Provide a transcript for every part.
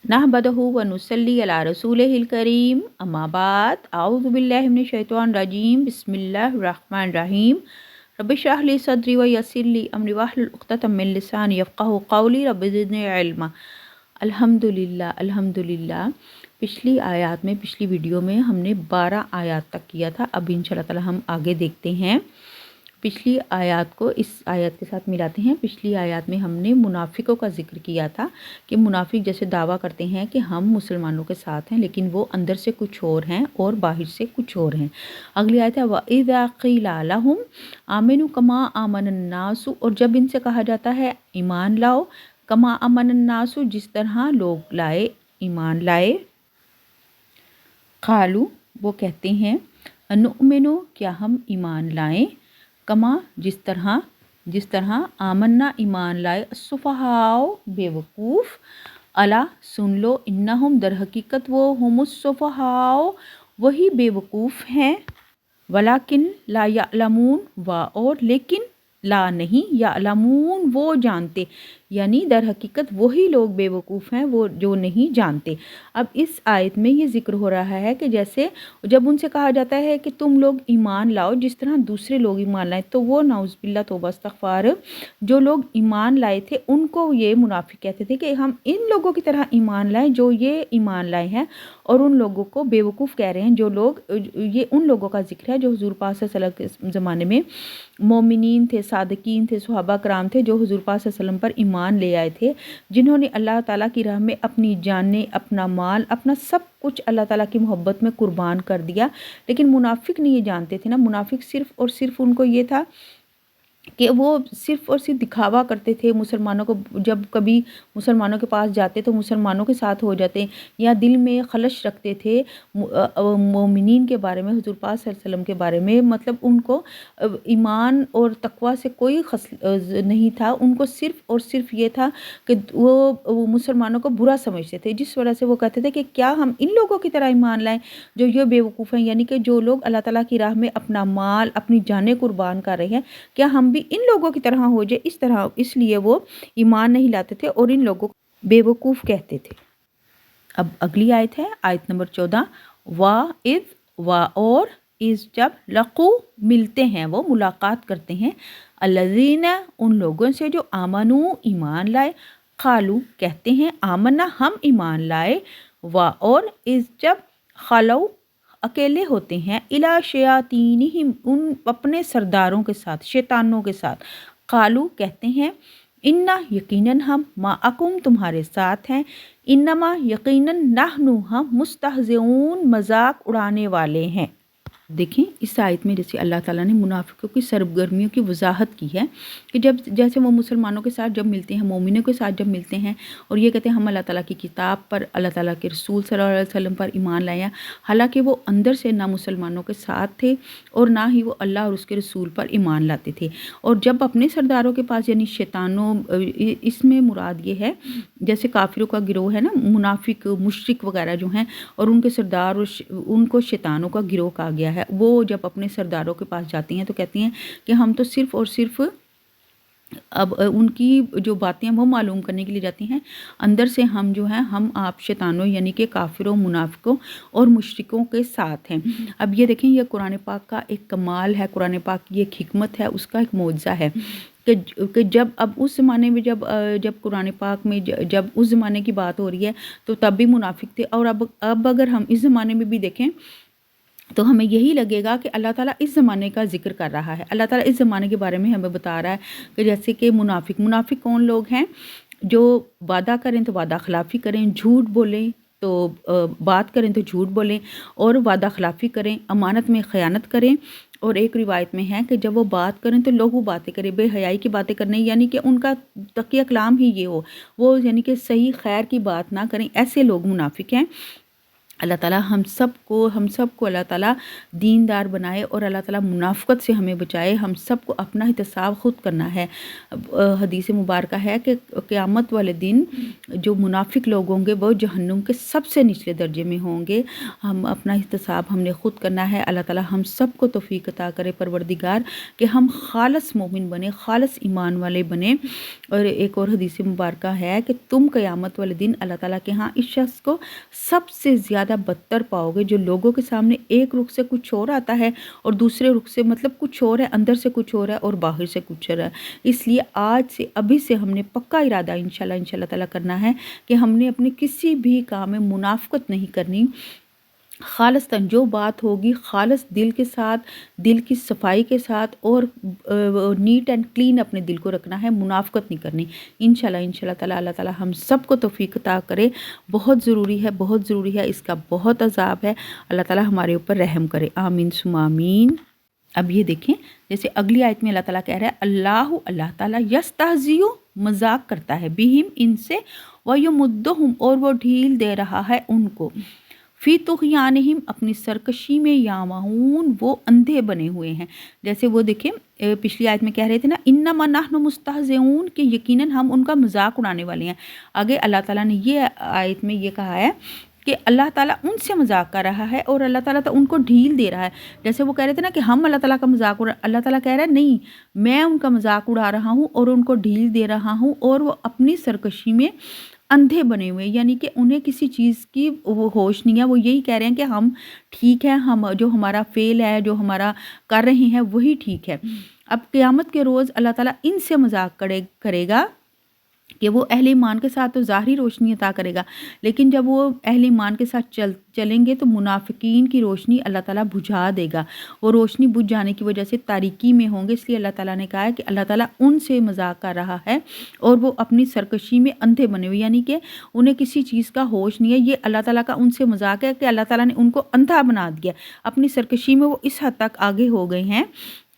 नहमदहु व नुसल्ली अला रसूलिहिल करीम अम्मा बाद आऊज़ु बिल्लाहि मिनश शैतानिर रजीम बिस्मिल्लाहिर रहमानिर रहीम रब्बि इश्रह ली सदरी व यस्सिर ली अमरी वहलुल उक़दतम मिन लिसानी यफ़क़हू क़ौली रब्बि ज़िदनी इल्मा। अल्हम्दुलिल्लाह अल्हम्दुलिल्लाह। पिछली आयत में, पिछली वीडियो में हमने 12 आयत तक किया था। अब इंशाअल्लाह ताला हम आगे देखते हैं। पिछली आयत को इस आयत के साथ मिलाते हैं। पिछली आयत में हमने मुनाफिकों का जिक्र किया था कि मुनाफिक जैसे दावा करते हैं कि हम मुसलमानों के साथ हैं, लेकिन वो अंदर से कुछ और हैं और बाहर से कुछ और हैं। अगली आयत है वइज़ा क़ीला लहुम आमिनू कमा आमनन नासु, और जब इनसे कहा जाता है ईमान लाओ, कमा आमनन नासु जिस तरह लोग लाए, ईमान लाए, क़ालू वो कहते हैं, अनुमिनु क्या हम ईमान लाएं, कमा जिस तरह आमन्ना ईमान लाए, सुफ़हाओ बेवकूफ़, अला सुन लो, इन्नहुम दर हकीकत वो हुमुस्सुफ़हाओ वही बेवकूफ़ हैं, वलाकिन ला यअलमून वा और लेकिन ला नहीं, यअलमून वो जानते, यानी दर हकीकत वही लोग बेवकूफ़ हैं वो जो नहीं जानते। अब इस आयत में ये ज़िक्र हो रहा है कि जैसे जब उनसे कहा जाता है कि तुम लोग ईमान लाओ जिस तरह दूसरे लोग ईमान लाए, तो वो नाउज़ुबिल्लाह तौबा इस्तग़फ़ार, जो लोग ईमान लाए थे उनको ये मुनाफिक कहते थे कि हम इन लोगों की तरह ईमान लाएं जो ये ईमान लाए हैं, और उन लोगों को बेवकूफ़ कह रहे हैं जो लोग, ये उन लोगों का जिक्र है जो हुज़ूर पाक सल्लल्लाहु अलैहि वसल्लम के ज़माने में मोमिनीन थे, सादिकीन थे, सहाबा कराम थे जो हुज़ूर पाक सल्लल्लाहु अलैहि वसल्लम पर ईमान ले आए थे, जिन्होंने अल्लाह ताला की राह में अपनी जानें, अपना माल, अपना सब कुछ अल्लाह ताला की मोहब्बत में कुर्बान कर दिया। लेकिन मुनाफिक नहीं ये जानते थे ना, मुनाफिक सिर्फ़ और सिर्फ उनको ये था कि वो सिर्फ़ और सिर्फ दिखावा करते थे मुसलमानों को, जब कभी मुसलमानों के पास जाते तो मुसलमानों के साथ हो जाते, या दिल में खलश रखते थे मोमिनीन के बारे में, हुज़ूर पाक सल्लल्लाहु अलैहि वसल्लम के बारे में, मतलब उनको ईमान और तक़वा से कोई नहीं था, उनको सिर्फ़ और सिर्फ ये था कि वो मुसलमानों को बुरा समझते थे, जिस वजह से वो कहते थे कि क्या हम इन लोगों की तरह ईमान लाएं जो ये बेवकूफ़ हैं, यानी कि जो लोग अल्लाह ताला की राह में अपना माल, अपनी जानें कुर्बान कर रहे हैं, क्या हम भी इन लोगों की तरह हो जाए, इस तरह, इसलिए वो ईमान नहीं लाते थे और इन लोगों को बेवकूफ़ कहते थे। अब अगली आयत है आयत नंबर 14, वा और इस जब लक़ू मिलते हैं, वो मुलाकात करते हैं, अल्लज़ीना उन लोगों से जो आमनू ईमान लाए, क़ालू कहते हैं आमन्ना हम ईमान लाए, वा और इस जब खलऊ अकेले होते हैं, इला शयातीनिहिम उन अपने सरदारों के साथ, शैतानों के साथ, क़ालू कहते हैं इन्ना यकीनन हम माअकुम तुम्हारे साथ हैं, इन्नमा यकीनन नहनु हम मुस्तहज़िऊन मजाक उड़ाने वाले हैं। देखें इस आयत में जैसे अल्लाह ताला ने मुनाफिकों की सरगर्मियों की वजाहत की है कि जब जैसे वो मुसलमानों के साथ जब मिलते हैं, मोमिनों के साथ जब मिलते हैं और ये कहते हैं हम अल्लाह ताला की किताब पर, अल्लाह ताला के रसूल सल्लल्लाहु अलैहि वसल्लम पर ईमान लाए हैं, हालांकि वो अंदर से ना मुसलमानों के साथ थे और ना ही वो अल्लाह और उसके रसूल पर ईमान लाते थे। और जब अपने सरदारों के पास, यानी शैतानों, इसमें मुराद ये है जैसे काफिरों का गिरोह है ना, मुनाफिक मुशरिक वगैरह जो हैं, और उनके सरदार और उनको शैतानों का गिरोह कहा गया है। वो जब अपने सरदारों के पास जाती हैं तो कहती हैं कि हम तो सिर्फ़ और सिर्फ अब उनकी जो बातें हैं वो मालूम करने के लिए जाती हैं, अंदर से हम जो हैं हम आप शैतानों यानी कि काफिरों, मुनाफिकों और मुशरिकों के साथ हैं। अब ये देखें, ये कुरान पाक का एक कमाल है, कुरान पाक की एक हिकमत है, उसका एक मौजज़ा है कि जब अब उस ज़माने में जब कुरान पाक में जब उस ज़माने की बात हो रही है तो तब भी मुनाफिक थे, और अब अगर हम इस ज़माने में भी देखें तो हमें यही लगेगा कि अल्लाह ताला इस ज़माने का जिक्र कर रहा है। अल्लाह ताला इस ज़माने के बारे में हमें बता रहा है कि जैसे कि मुनाफिक कौन लोग हैं, जो वादा करें तो वादा खिलाफ़ी करें, झूठ बोलें तो बात करें तो झूठ बोलें, और वादा खिलाफ़ी करें, अमानत में ख़यानत करें, और एक रिवायत में है कि जब वो बात करें तो लोगू बातें करें, बेहयाई की बातें करने, यानी कि उनका तकिया कलाम ही ये हो, वो यानी कि सही खैर की बात ना करें, ऐसे लोग मुनाफिक हैं। अल्लाह ताला हम सब को अल्लाह ताला दीनदार बनाए और अल्लाह ताला मुनाफ़क़त से हमें बचाए। हम सब को अपना हिसाब ख़ुद करना है। हदीस मुबारक है कि क़यामत वाले दिन जो मुनाफिक लोग होंगे वो जहन्नुम के सबसे निचले दर्जे में होंगे। हम अपना हिसाब हमने ख़ुद करना है। अल्लाह ताला हम सब को तौफ़ीक़ अता करे परवरदिगार कि हम ख़ालिस मोमिन बने, ख़ालिस ईमान वाले बने। और एक और हदीस मुबारक है कि तुम क़यामत वाले दिन अल्लाह ताला के यहाँ इस शख्स को सबसे ज़्यादा बदतर पाओगे जो लोगों के सामने एक रुख से कुछ और आता है और दूसरे रुख से मतलब कुछ और है, अंदर से कुछ और है और बाहर से कुछ और है। इसलिए आज से अभी से हमने पक्का इरादा इंशाल्लाह ताला करना है कि हमने अपने किसी भी काम में मुनाफ़क़त नहीं करनी। खालिस्तन जो बात होगी खालिस दिल के साथ, दिल की सफाई के साथ और नीट एंड क्लीन अपने दिल को रखना है, मुनाफ़क़त नहीं करनी। इंशाल्लाह ताला अल्लाह ताला हम सब को तौफ़ीक़ अता करे। बहुत ज़रूरी है, बहुत ज़रूरी है, इसका बहुत अज़ाब है। अल्लाह ताला हमारे ऊपर रहम करे, आमीन सुम्मा आमीन। अब ये देखें, जैसे अगली आयत में अल्लाह ताला कह रहा है अल्लाह ताला यस्तहज़ियु मजाक करता है बिहिम इनसे व युमुद्दुहुम और वो ढील दे रहा है उनको फ़ी तुग़यानिहिम अपनी सरकशी में यामहून वो अंधे बने हुए हैं। जैसे वो देखें पिछली आयत में कह रहे थे ना इन्नमा नहनु मुस्तहज़िऊन कि यकीनन हम उनका मजाक उड़ाने वाले हैं। आगे अल्लाह ताला ने ये आयत में ये कहा है कि अल्लाह ताला उनसे मजाक कर रहा है और अल्लाह ताला तो उनको ढील दे रहा है। जैसे वो कह रहे थे ना कि हम अल्लाह ताला का मजाक उड़ा, अल्लाह ताला कह रहा है नहीं, मैं उनका मजाक उड़ा रहा हूँ और उनको ढील दे रहा हूँ और वो अपनी सरकशी में अंधे बने हुए, यानी कि उन्हें किसी चीज़ की वो होश नहीं है। वो यही कह रहे हैं कि हम ठीक हैं, हम जो हमारा फ़ेल है, जो हमारा कर रहे हैं वही ठीक है। अब क़यामत के रोज़ अल्लाह ताला इनसे मजाक करेगा कि वो अहले ईमान के साथ तो ज़ाहिरी रोशनी अता करेगा, लेकिन जब वो अहले ईमान के साथ चलेंगे तो मुनाफिकीन की रोशनी अल्लाह ताला बुझा देगा। वो रोशनी बुझ जाने की वजह से तारीकी में होंगे। इसलिए अल्लाह ताला ने कहा है कि अल्लाह ताला उनसे मजाक कर रहा है और वो अपनी सरकशी में अंधे बने हुए, यानी कि उन्हें किसी चीज़ का होश नहीं है। ये अल्लाह ताला का उनसे मजाक है कि अल्लाह ताला ने उनको अंधा बना दिया। अपनी सरकशी में वो इस हद तक आगे हो गए हैं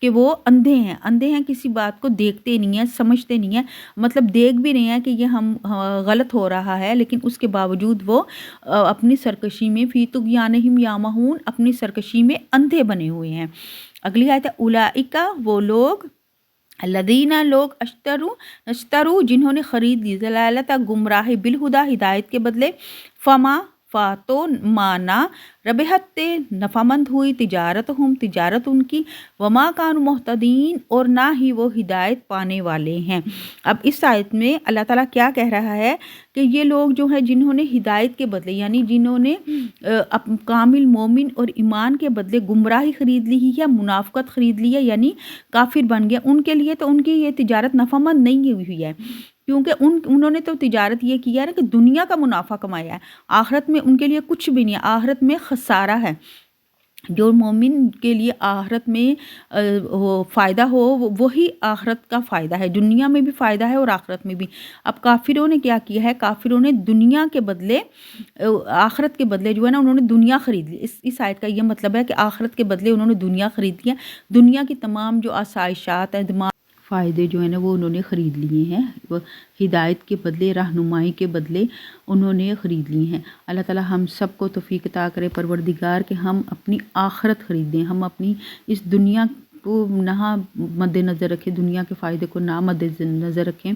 कि वो अंधे हैं, किसी बात को देखते नहीं हैं, समझते नहीं हैं, मतलब देख भी नहीं है कि ये हम गलत हो रहा है, लेकिन उसके बावजूद वो अपनी सरकशी में फ़ी तुग़यानिहिम यामहून अपनी सरकशी में अंधे बने हुए हैं। अगली आयत है उलाइका वो लोग लदीना लोग अश्तरू जिन्होंने ख़रीद ली ज़लालत गुमराही बिलहुदा हिदायत के बदले फमा फ़ातो माना रबहते नफ़ामंद हुई तिजारत उनकी वमा कान मोहतदीन और ना ही वो हिदायत पाने वाले हैं। अब इस आयत में अल्लाह ताला क्या कह रहा है कि ये लोग जो है जिन्होंने हिदायत के बदले यानी जिन्होंने कामिल मोमिन और ईमान के बदले गुमराही ख़रीद ली है, मुनाफ़क़त ख़रीद ली है, यानी काफिर बन गया, उनके लिए तो उनकी ये तिजारत नफ़ामंद नहीं हुई है, क्योंकि उन्होंने तो तिजारत ये किया है कि दुनिया का मुनाफा कमाया है, आखिरत में उनके लिए कुछ भी नहीं है, आखिरत में खसारा है। जो मोमिन के लिए आखिरत में फ़ायदा हो वही आखिरत का फ़ायदा है, दुनिया में भी फ़ायदा है और आखिरत में भी। अब काफिरों ने क्या किया है, काफिरों ने दुनिया के बदले आखिरत के बदले जो है ना उन्होंने दुनिया ख़रीद ली। इस आयत का ये मतलब है कि आखिरत के बदले उन्होंने दुनिया ख़रीद लिया। दुनिया की तमाम जो आसाइशात हैं, फ़ायदे जो है ना वो उन्होंने ख़रीद लिए हैं, वो हिदायत के बदले, रहनुमाई के बदले उन्होंने ख़रीद ली हैं। अल्लाह ताला हम सब को तौफ़ीक़ अता करे परवरदिगार कि हम अपनी आखिरत ख़रीदें, हम अपनी इस दुनिया को ना मद्देनज़र रखें, दुनिया के फ़ायदे को ना मद्देनज़र रखें,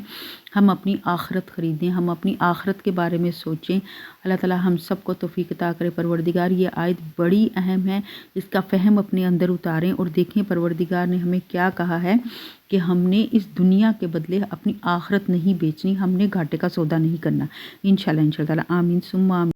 हम अपनी आखिरत ख़रीदें, हम अपनी आखिरत के बारे में सोचें। अल्लाह ताला हम सब को तौफ़ीक़ अता करे परवरदिगार। ये आयत बड़ी अहम है, इसका फ़हम अपने अंदर उतारें और देखें परवरदिगार ने हमें क्या कहा है कि हमने इस दुनिया के बदले अपनी आखिरत नहीं बेचनी, हमने घाटे का सौदा नहीं करना। इंशाल्लाह ताला आमीन सुम्मा आमीन।